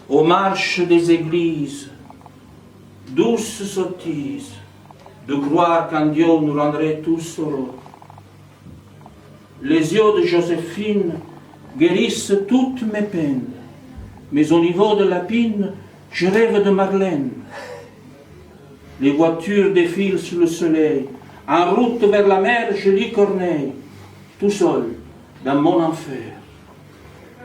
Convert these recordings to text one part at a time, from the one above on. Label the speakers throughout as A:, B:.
A: Aux marches des églises, douce sottise, de croire qu'un Dieu nous rendrait tous heureux. Les yeux de Joséphine guérissent toutes mes peines, mais au niveau de la pine, je rêve de Marlène. Les voitures défilent sous le soleil, en route vers la mer, je lis Corneille, tout seul, dans mon enfer.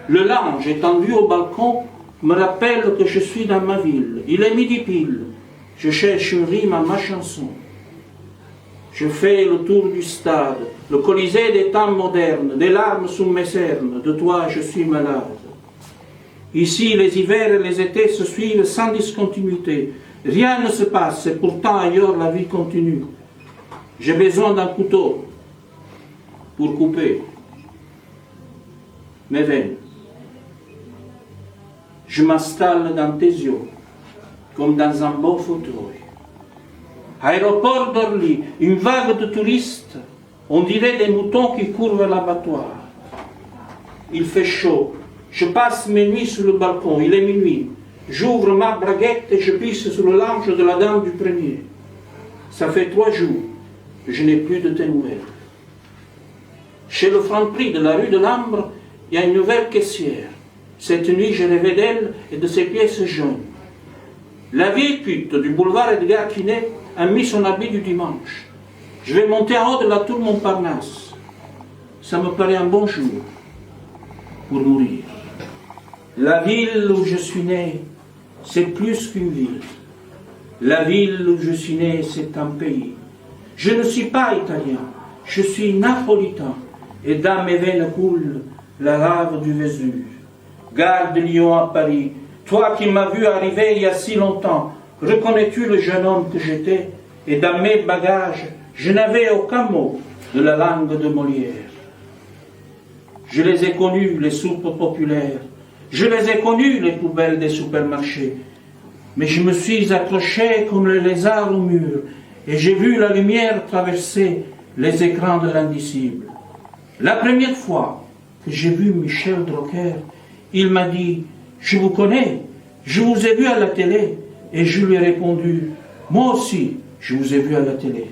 A: Le linge étendu au balcon me rappelle que je suis dans ma ville. Il est midi pile, je cherche une rime à ma chanson. Je fais le tour du stade, le Colisée des temps modernes, des larmes sous mes cernes, de toi je suis malade. Ici, les hivers et les étés se suivent sans discontinuité. Rien ne se passe, et pourtant ailleurs la vie continue. J'ai besoin d'un couteau pour couper mes veines. Je m'installe dans tes yeux, comme dans un beau fauteuil. Aéroport d'Orly, une vague de touristes, on dirait des moutons qui courent vers l'abattoir. Il fait chaud, je passe mes nuits sur le balcon, il est minuit. J'ouvre ma braguette et je pisse sur le linge de la dame du premier. Ça fait 3 jours que je n'ai plus de tes nouvelles. Chez le Franprix de la rue de l'Ambre, il y a une nouvelle caissière. Cette nuit, je rêvais d'elle et de ses pièces jaunes. La vieille pute du boulevard Edgar Quinet a mis son habit du dimanche. Je vais monter en haut de la tour Montparnasse. Ça me paraît un bon jour pour mourir. La ville où je suis né, c'est plus qu'une ville. La ville où je suis né, c'est un pays. Je ne suis pas italien, je suis napolitain. Et dans mes veines coule la lave du Vésuve. Gare de Lyon à Paris, toi qui m'as vu arriver il y a si longtemps, reconnais-tu le jeune homme que j'étais? Et dans mes bagages, je n'avais aucun mot de la langue de Molière. Je les ai connus, les soupes populaires. Je les ai connus, les poubelles des supermarchés. Mais je me suis accroché comme le lézard au mur, et j'ai vu la lumière traverser les écrans de l'indicible. La première fois que j'ai vu Michel Drucker, il m'a dit « Je vous connais, je vous ai vu à la télé ». Et je lui ai répondu « Moi aussi, je vous ai vu à la télé ».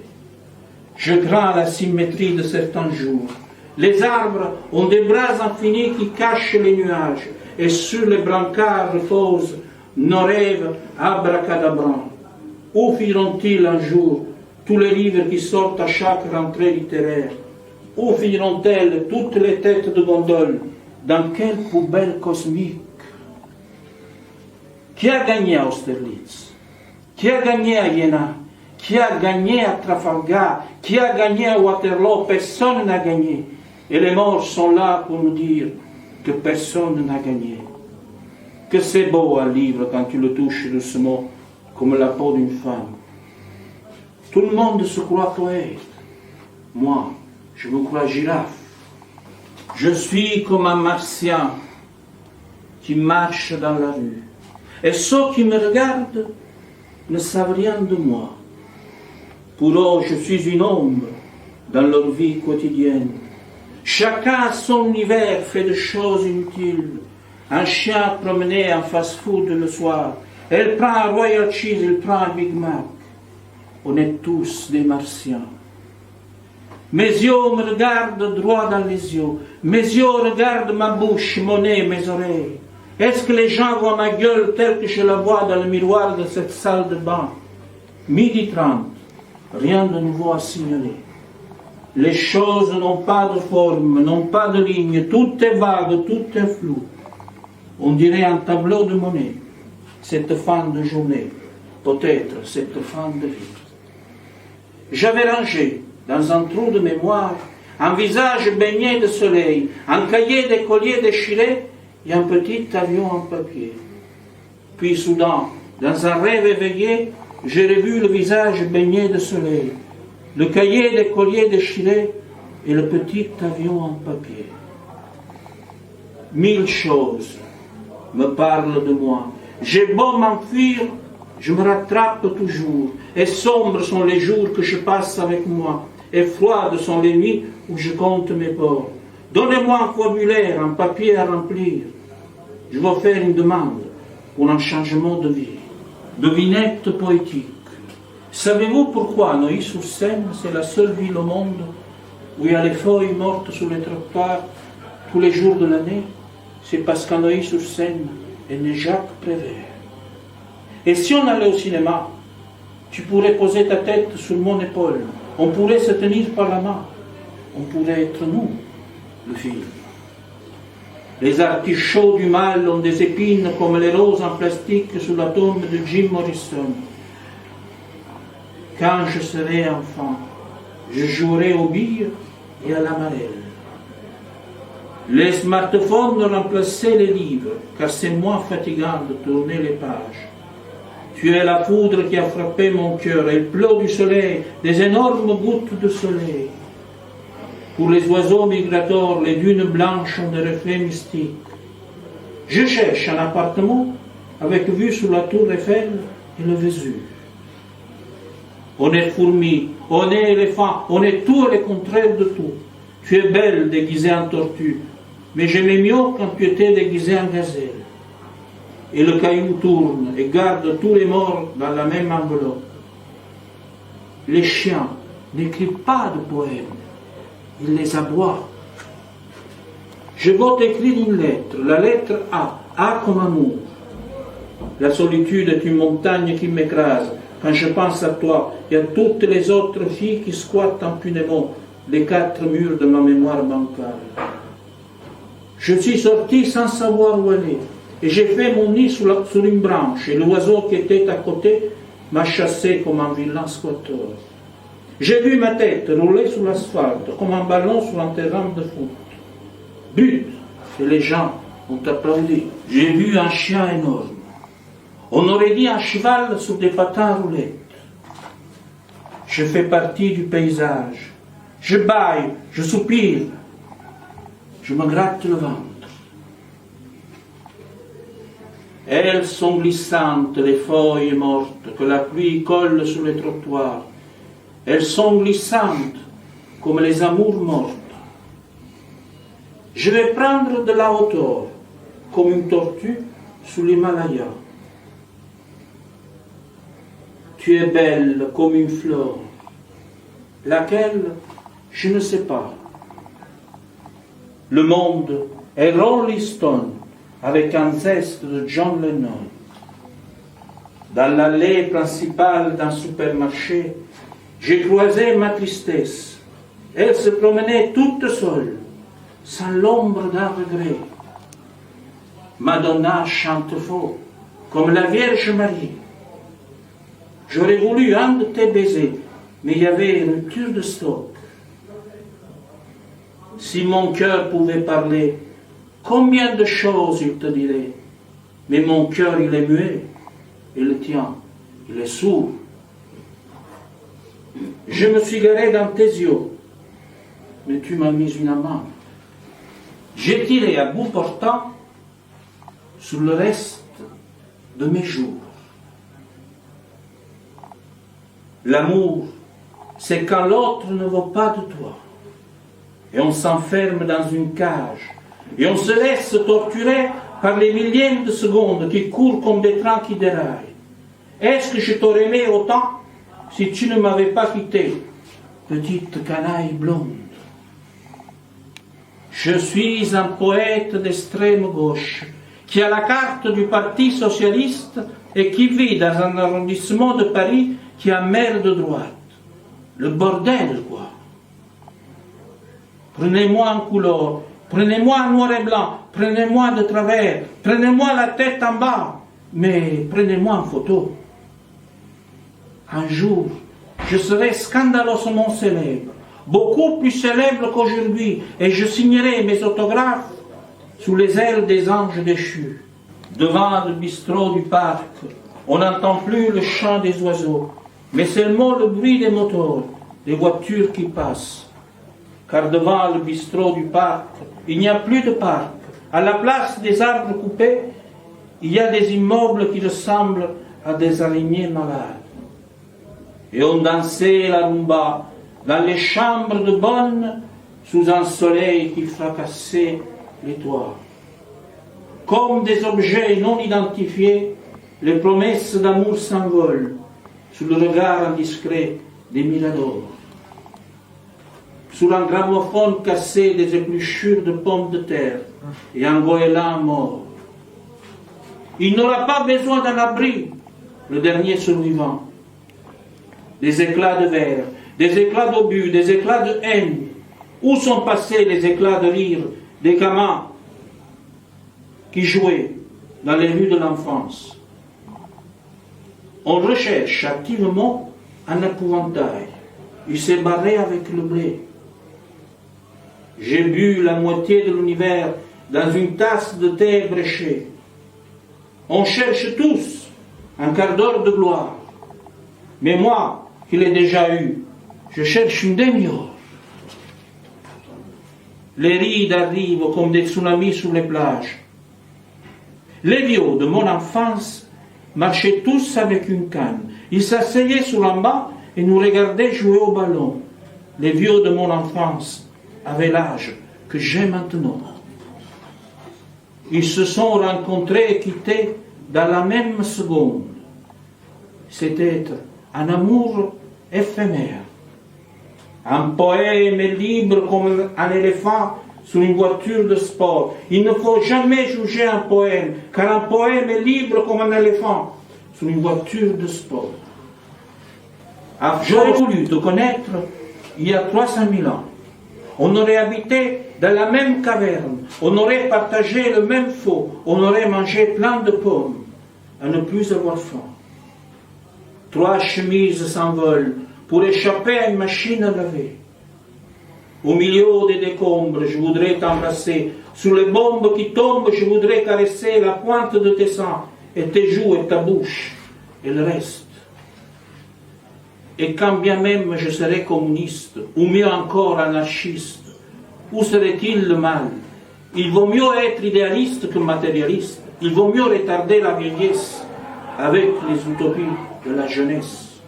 A: Je crains la symétrie de certains jours. Les arbres ont des bras infinis qui cachent les nuages, et sur les brancards reposent nos rêves abracadabrants. Où finiront-ils un jour tous les livres qui sortent à chaque rentrée littéraire? Où finiront-elles toutes les têtes de gondole? Dans quelle poubelle cosmique? Qui a gagné à Austerlitz? Qui a gagné à Iéna? Qui a gagné à Trafalgar? Qui a gagné à Waterloo? Personne n'a gagné. Et les morts sont là pour nous dire que personne n'a gagné. Que c'est beau un livre quand tu le touches doucement comme la peau d'une femme. Tout le monde se croit poète. Moi, je me crois girafe. Je suis comme un martien qui marche dans la rue. Et ceux qui me regardent ne savent rien de moi. Pour eux, je suis une ombre dans leur vie quotidienne. Chacun a son univers fait de choses inutiles. Un chien promené en fast-food le soir. Elle prend un Royal Cheese, elle prend un Big Mac. On est tous des martiens. Mes yeux me regardent droit dans les yeux. Mes yeux regardent ma bouche, mon nez, mes oreilles. Est-ce que les gens voient ma gueule telle que je la vois dans le miroir de cette salle de bain? 12h30, rien de nouveau à signaler. Les choses n'ont pas de forme, n'ont pas de ligne, tout est vague, tout est flou. On dirait un tableau de Monet, cette fin de journée, peut-être cette fin de vie. J'avais rangé dans un trou de mémoire un visage baigné de soleil, un cahier d'écolier déchiré et un petit avion en papier. Puis soudain, dans un rêve éveillé, j'ai revu le visage baigné de soleil, le cahier d'écolier déchiré et le petit avion en papier. 1000 choses me parlent de moi. J'ai beau m'enfuir, je me rattrape toujours. Et sombres sont les jours que je passe avec moi. Et froides sont les nuits où je compte mes ports. Donnez-moi un formulaire, un papier à remplir. je vais faire une demande pour un changement de vie. Devinette poétique. Savez-vous pourquoi Neuilly-sur-Seine, c'est la seule ville au monde où il y a les feuilles mortes sur les trottoirs tous les jours de l'année? C'est parce qu'à Neuilly-sur-Seine est né Jacques Prévert. Et si on allait au cinéma, tu pourrais poser ta tête sur mon épaule, on pourrait se tenir par la main, on pourrait être nous, le film. Les artichauts du mal ont des épines comme les roses en plastique sur la tombe de Jim Morrison. Quand je serai enfant, je jouerai aux billes et à la marelle. Les smartphones ont remplacé les livres, car c'est moins fatigant de tourner les pages. Tu es la foudre qui a frappé mon cœur, et le plot du soleil, des énormes gouttes de soleil. Pour les oiseaux migrateurs, les dunes blanches ont des reflets mystiques. Je cherche un appartement avec vue sur la tour Eiffel et le Vésuve. On est fourmi, on est éléphant, on est tout et le contraire de tout. Tu es belle déguisée en tortue, mais j'aimais mieux quand tu étais déguisée en gazelle. Et le caillou tourne et garde tous les morts dans la même enveloppe. Les chiens n'écrivent pas de poèmes, ils les aboient. Je vais t'écrire une lettre, la lettre A, A comme amour. La solitude est une montagne qui m'écrase. Quand je pense à toi, il y a toutes les autres filles qui squattent impunément les 4 murs de ma mémoire bancale. Je suis sorti sans savoir où aller, et j'ai fait mon nid sur une branche, et l'oiseau qui était à côté m'a chassé comme un vilain squatteur. J'ai vu ma tête rouler sur l'asphalte, comme un ballon sur un terrain de foot. But, et les gens ont applaudi. J'ai vu un chien énorme. On aurait dit un cheval sur des patins roulettes. Je fais partie du paysage. Je bâille, je soupire. Je me gratte le ventre. Elles sont glissantes, les feuilles mortes, que la pluie colle sur les trottoirs. Elles sont glissantes, comme les amours mortes. Je vais prendre de la hauteur, comme une tortue sous l'Himalaya. Tu es belle comme une fleur. Laquelle, je ne sais pas. Le monde est Rolling Stone avec un zeste de John Lennon. Dans l'allée principale d'un supermarché, j'ai croisé ma tristesse. Elle se promenait toute seule, sans l'ombre d'un regret. Madonna chante faux, comme la Vierge Marie. J'aurais voulu un de tes baisers, mais il y avait une rupture de stock. Si mon cœur pouvait parler, combien de choses il te dirait. Mais mon cœur, il est muet, et le tien, il est sourd. Je me suis garé dans tes yeux, mais tu m'as mis une main. J'ai tiré à bout portant sur le reste de mes jours. L'amour, c'est quand l'autre ne veut pas de toi. Et on s'enferme dans une cage. Et on se laisse torturer par les millièmes de secondes qui courent comme des trains qui déraillent. Est-ce que je t'aurais aimé autant si tu ne m'avais pas quitté, petite canaille blonde? Je suis un poète d'extrême gauche qui a la carte du Parti socialiste et qui vit dans un arrondissement de Paris qui a maire de droite. Le bordel, quoi. Prenez-moi en couleur, prenez-moi en noir et blanc, prenez-moi de travers, prenez-moi la tête en bas, mais prenez-moi en photo. Un jour, je serai scandaleusement célèbre, beaucoup plus célèbre qu'aujourd'hui, et je signerai mes autographes sous les ailes des anges déchus. Devant le bistrot du parc, on n'entend plus le chant des oiseaux, mais seulement le bruit des moteurs, des voitures qui passent. Car devant le bistrot du parc, il n'y a plus de parc. À la place des arbres coupés, il y a des immeubles qui ressemblent à des araignées malades. Et on dansait la rumba dans les chambres de bonne sous un soleil qui fracassait les toits. comme des objets non identifiés, les promesses d'amour s'envolent sous le regard indiscret des miradors. Sous un gramophone cassé des épluchures de pommes de terre et un goéland mort. Il n'aura pas besoin d'un abri, le dernier survivant. Des éclats de verre, des éclats d'obus, des éclats de haine. Où sont passés les éclats de rire des gamins qui jouaient dans les rues de l'enfance? On recherche activement un épouvantail. Il s'est barré avec le blé. J'ai bu la moitié de l'univers dans une tasse de thé bréché. On cherche tous un quart d'heure de gloire. Mais moi, qui l'ai déjà eu, je cherche une demi-heure. Les rides arrivent comme des tsunamis sur les plages. Les vieux de mon enfance marchaient tous avec une canne. Ils s'asseyaient sur un banc et nous regardaient jouer au ballon. Les vieux de mon enfance avaient l'âge que j'ai maintenant. Ils se sont rencontrés et quittés dans la même seconde. C'était un amour éphémère. Un poème est libre comme un éléphant sur une voiture de sport. Il ne faut jamais juger un poème, car un poème est libre comme un éléphant sur une voiture de sport. J'aurais voulu te connaître il y a 300 000 ans. On aurait habité dans la même caverne, on aurait partagé le même feu, on aurait mangé plein de pommes, à ne plus avoir faim. 3 chemises s'envolent pour échapper à une machine à laver. Au milieu des décombres, je voudrais t'embrasser. Sous les bombes qui tombent, je voudrais caresser la pointe de tes seins, et tes joues, et ta bouche, et le reste. Et quand bien même je serais communiste, ou mieux encore anarchiste, où serait-il le mal? Il vaut mieux être idéaliste que matérialiste. Il vaut mieux retarder la vieillesse avec les utopies de la jeunesse.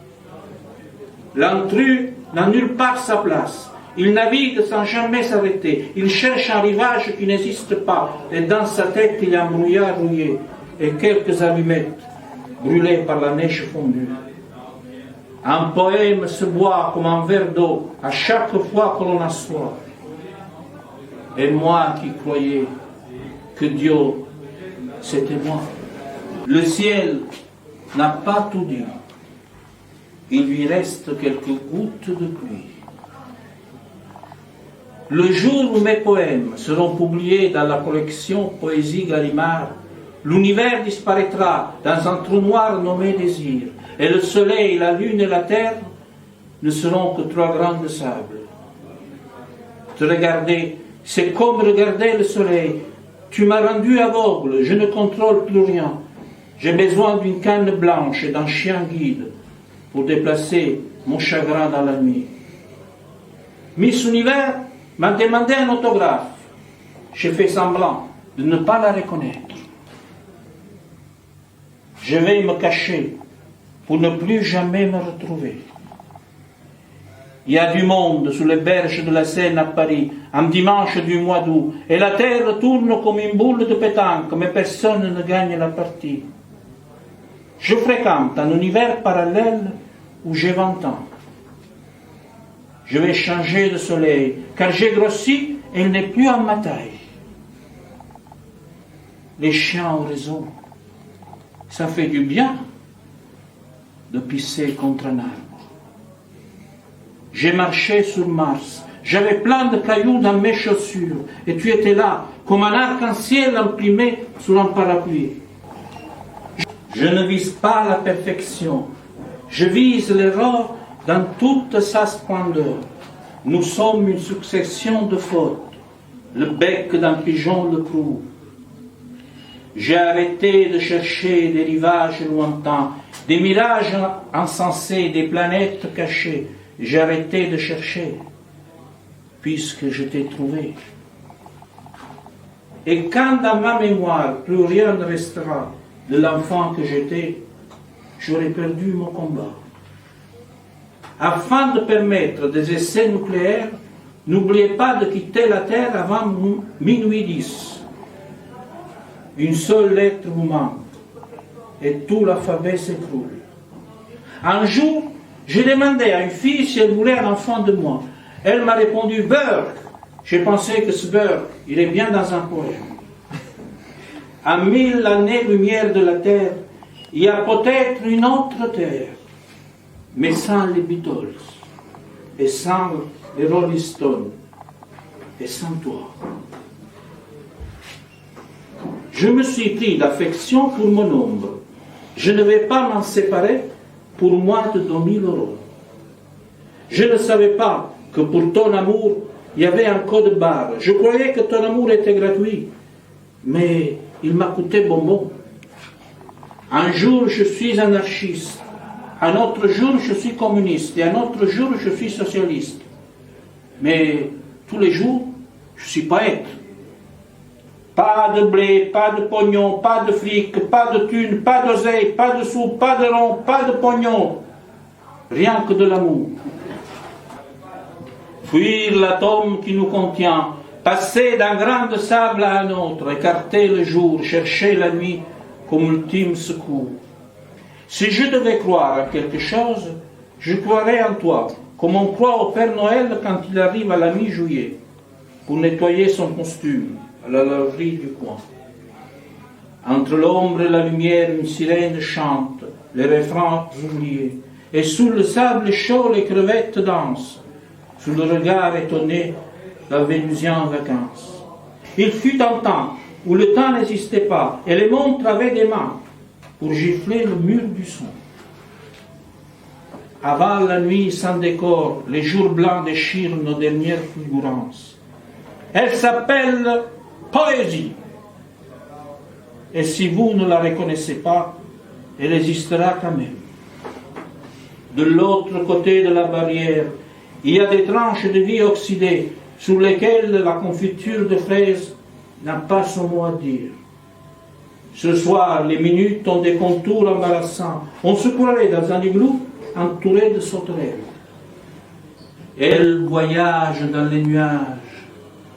A: L'intrus n'a nulle part sa place. Il navigue sans jamais s'arrêter. Il cherche un rivage qui n'existe pas. Et dans sa tête, il y a un brouillard rouillé et quelques allumettes brûlées par la neige fondue. Un poème se boit comme un verre d'eau à chaque fois que l'on a soif. Et moi qui croyais que Dieu, c'était moi. Le ciel n'a pas tout dit. Il lui reste quelques gouttes de pluie. Le jour où mes poèmes seront publiés dans la collection Poésie Gallimard, l'univers disparaîtra dans un trou noir nommé désir, et le soleil, la lune et la terre ne seront que 3 grains de sable. Te regarder, c'est comme regarder le soleil. Tu m'as rendu aveugle, je ne contrôle plus rien. J'ai besoin d'une canne blanche et d'un chien guide pour déplacer mon chagrin dans la nuit. Miss Univers m'a demandé un autographe. J'ai fait semblant de ne pas la reconnaître. Je vais me cacher pour ne plus jamais me retrouver. Il y a du monde sur les berges de la Seine à Paris, un dimanche du mois d'août, et la terre tourne comme une boule de pétanque, mais personne ne gagne la partie. Je fréquente un univers parallèle où j'ai 20 ans. Je vais changer de soleil, car j'ai grossi et il n'est plus à ma taille. Les chiens ont raison. Ça fait du bien de pisser contre un arbre. J'ai marché sur Mars. J'avais plein de cailloux dans mes chaussures. Et tu étais là, comme un arc-en-ciel imprimé sur un parapluie. Je ne vise pas la perfection. Je vise l'erreur dans toute sa splendeur. Nous sommes une succession de fautes. Le bec d'un pigeon le prouve. J'ai arrêté de chercher des rivages lointains, des mirages insensés, des planètes cachées. J'ai arrêté de chercher, puisque je t'ai trouvé. Et quand dans ma mémoire plus rien ne restera de l'enfant que j'étais, j'aurais perdu mon combat. Afin de permettre des essais nucléaires, n'oubliez pas de quitter la Terre avant minuit 10. Une seule lettre vous manque et tout l'alphabet s'écroule. Un jour, j'ai demandé à une fille si elle voulait un enfant de moi. Elle m'a répondu Burke. J'ai pensé que ce Burke, il est bien dans un poème. À 1000 années-lumière de la Terre, il y a peut-être une autre Terre, mais sans les Beatles, et sans les Rolling Stones, et sans toi. Je me suis pris d'affection pour mon ombre. Je ne vais pas m'en séparer pour moins de 2000 euros. Je ne savais pas que pour ton amour, il y avait un code barre. Je croyais que ton amour était gratuit, mais il m'a coûté bonbon. Un jour, je suis anarchiste. Un autre jour, je suis communiste. Et un autre jour, je suis socialiste. Mais tous les jours, je suis poète. Pas de blé, pas de pognon, pas de fric, pas de thunes, pas d'oseille, pas de sous, pas de rond, pas de pognon. Rien que de l'amour. Fuir l'atome qui nous contient, passer d'un grain de sable à un autre, écarter le jour, chercher la nuit comme ultime secours. Si je devais croire à quelque chose, je croirais en toi, comme on croit au Père Noël quand il arrive à la mi-juillet, pour nettoyer son costume à la laverie du coin. Entre l'ombre et la lumière, une sirène chante, les refrains oubliés, et sous le sable chaud, les crevettes dansent, sous le regard étonné, la Vénusien en vacances. Il fut un temps où le temps n'existait pas, et les montres avaient des mains pour gifler le mur du son. Avant la nuit sans décor, les jours blancs déchirent nos dernières fulgurances. Elle s'appelle poésie. Et si vous ne la reconnaissez pas, elle existera quand même. De l'autre côté de la barrière, il y a des tranches de vie oxydées sur lesquelles la confiture de fraises n'a pas son mot à dire. Ce soir, les minutes ont des contours embarrassants. On se croirait dans un igloo entouré de sauterelles. Elle voyage dans les nuages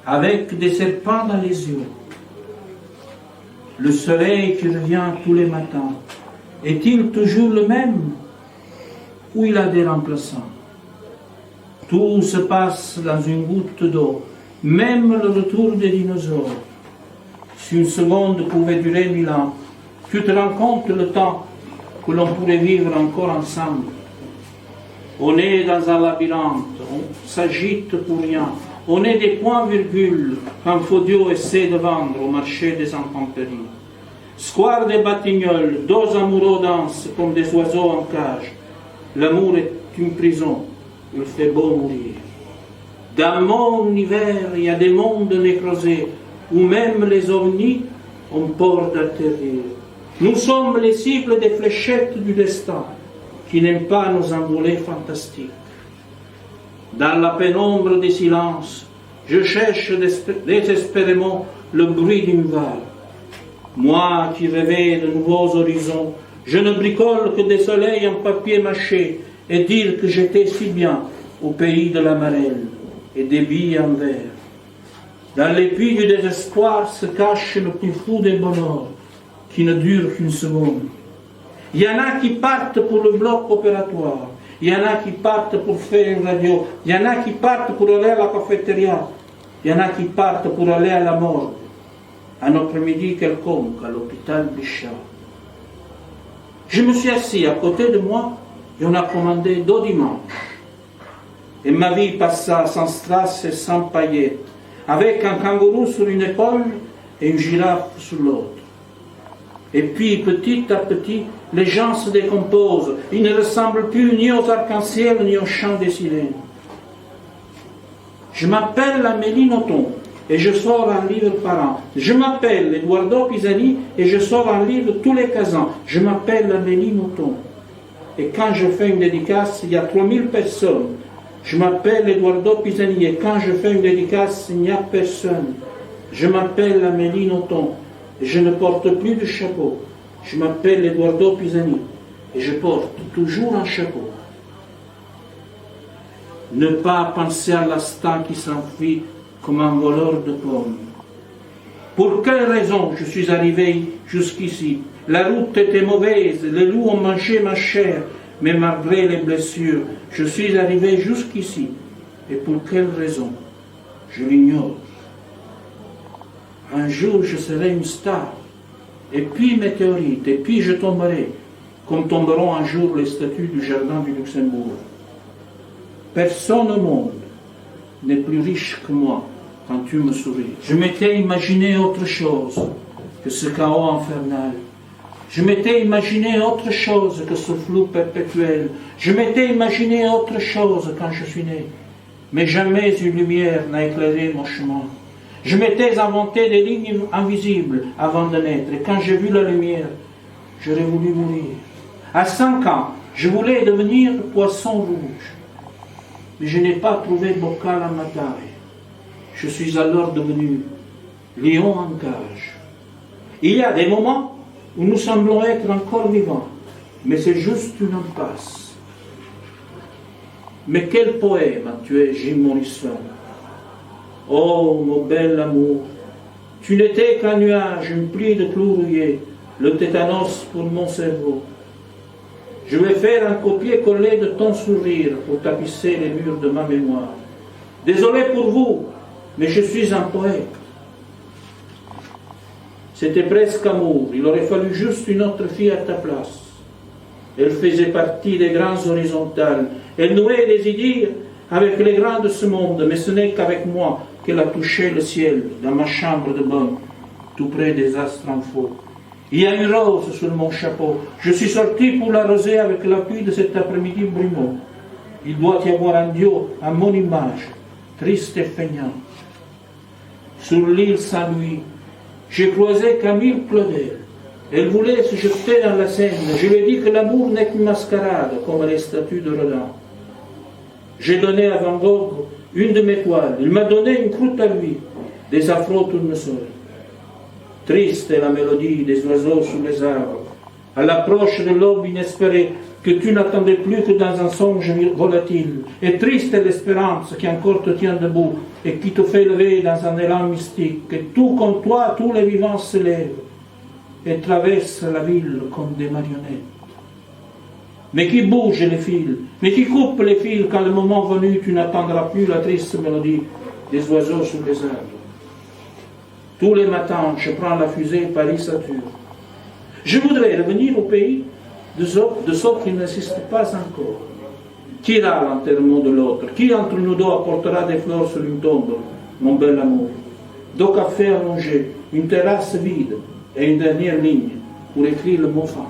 A: avec des serpents dans les yeux. Le soleil qui revient tous les matins, est-il toujours le même ou il a des remplaçants? Tout se passe dans une goutte d'eau, même le retour des dinosaures. Si une seconde pouvait durer 1000 ans, tu te rends compte le temps que l'on pourrait vivre encore ensemble. On est dans un labyrinthe, on s'agite pour rien. On est des points-virgules quand Faudio essaie de vendre au marché des intempéries. Square des Batignolles, deux amoureux dansent comme des oiseaux en cage. L'amour est une prison, il fait beau mourir. Dans mon univers, il y a des mondes nécrosés, où même les ovnis ont peur d'atterrir. Nous sommes les cibles des fléchettes du destin, qui n'aiment pas nos envolées fantastiques. Dans la pénombre des silences, je cherche désespérément le bruit d'une vague. Moi qui rêvais de nouveaux horizons, je ne bricole que des soleils en papier mâché et dire que j'étais si bien au pays de la marelle et des billes en verre. Dans les puits du désespoir se cache le plus fou des bonheurs qui ne dure qu'une seconde. Il y en a qui partent pour le bloc opératoire. Il y en a qui partent pour faire une radio. Il y en a qui partent pour aller à la cafétéria. Il y en a qui partent pour aller à la morgue. Un après-midi quelconque à l'hôpital Bichat. Je me suis assis à côté de moi et on a commandé 2 dimanches. Et ma vie passa sans strass et sans paillettes, avec un kangourou sur une épaule et une girafe sur l'autre. Et puis, petit à petit, les gens se décomposent. Ils ne ressemblent plus ni aux arcs-en-ciel ni aux chants des sirènes. Je m'appelle Amélie Nothomb et je sors un livre par an. Je m'appelle Eduardo Pisani et je sors un livre tous les 15 ans. Je m'appelle Amélie Nothomb. Et quand je fais une dédicace, il y a 3000 personnes. Je m'appelle Eduardo Pisani et quand je fais une dédicace, il n'y a personne. Je m'appelle Amélie Nothomb. Et je ne porte plus de chapeau. Je m'appelle Eduardo Pisani et je porte toujours un chapeau. Ne pas penser à l'instant qui s'enfuit comme un voleur de pommes. Pour quelle raison je suis arrivé jusqu'ici? La route était mauvaise, les loups ont mangé ma chair, mais malgré les blessures, je suis arrivé jusqu'ici. Et pour quelle raison? Je l'ignore. Un jour, je serai une star, et puis météorite, et puis je tomberai, comme tomberont un jour les statues du jardin du Luxembourg. Personne au monde n'est plus riche que moi quand tu me souris. Je m'étais imaginé autre chose que ce chaos infernal. Je m'étais imaginé autre chose que ce flou perpétuel. Je m'étais imaginé autre chose quand je suis né. Mais jamais une lumière n'a éclairé mon chemin. Je m'étais inventé des lignes invisibles avant de naître. Et quand j'ai vu la lumière, j'aurais voulu mourir. À 5 ans, je voulais devenir poisson rouge. Mais je n'ai pas trouvé bocal à ma taille. Je suis alors devenu lion en cage. Il y a des moments où nous semblons être encore vivants, mais c'est juste une impasse. Mais quel poème as tué Jim Morrison? Oh, mon bel amour, tu n'étais qu'un nuage, une pluie de clous rouillés, le tétanos pour mon cerveau. Je vais faire un copier-coller de ton sourire pour tapisser les murs de ma mémoire. Désolé pour vous, mais je suis un poète. C'était presque amour, il aurait fallu juste une autre fille à ta place. Elle faisait partie des grands horizontales. Elle nouait des idées avec les grands de ce monde, mais ce n'est qu'avec moi qu'elle a touché le ciel, dans ma chambre de bonne, tout près des astres en faux. Il y a une rose sur mon chapeau. Je suis sorti pour l'arroser avec l'appui de cet après-midi brumeux. Il doit y avoir un Dieu à mon image, triste et feignant. Sur l'île Saint-Louis, j'ai croisé Camille Claudel. Elle voulait se jeter dans la Seine. Je lui ai dit que l'amour n'est qu'une mascarade, comme les statues de Rodin. J'ai donné à Van Gogh une de mes toiles. Il m'a donné une croûte à lui, des afro-tournesols. Triste est la mélodie des oiseaux sous les arbres. À l'approche de l'aube inespérée, que tu n'attendais plus que dans un songe volatile. Et triste est l'espérance qui encore te tient debout et qui te fait lever dans un élan mystique. Et tout comme toi, tous les vivants se lèvent et traversent la ville comme des marionnettes. Mais qui bouge les fils, mais qui coupe les fils quand le moment venu tu n'attendras plus la triste mélodie des oiseaux sous les arbres. Tous les matins, je prends la fusée Paris-Saturne. Je voudrais revenir au pays de ceux qui n'existent pas encore. Qui ira à l'enterrement de l'autre? Qui entre nous deux apportera des fleurs sur une tombe, mon bel amour? 2 cafés allongés, une terrasse vide et une dernière ligne pour écrire le mot fin.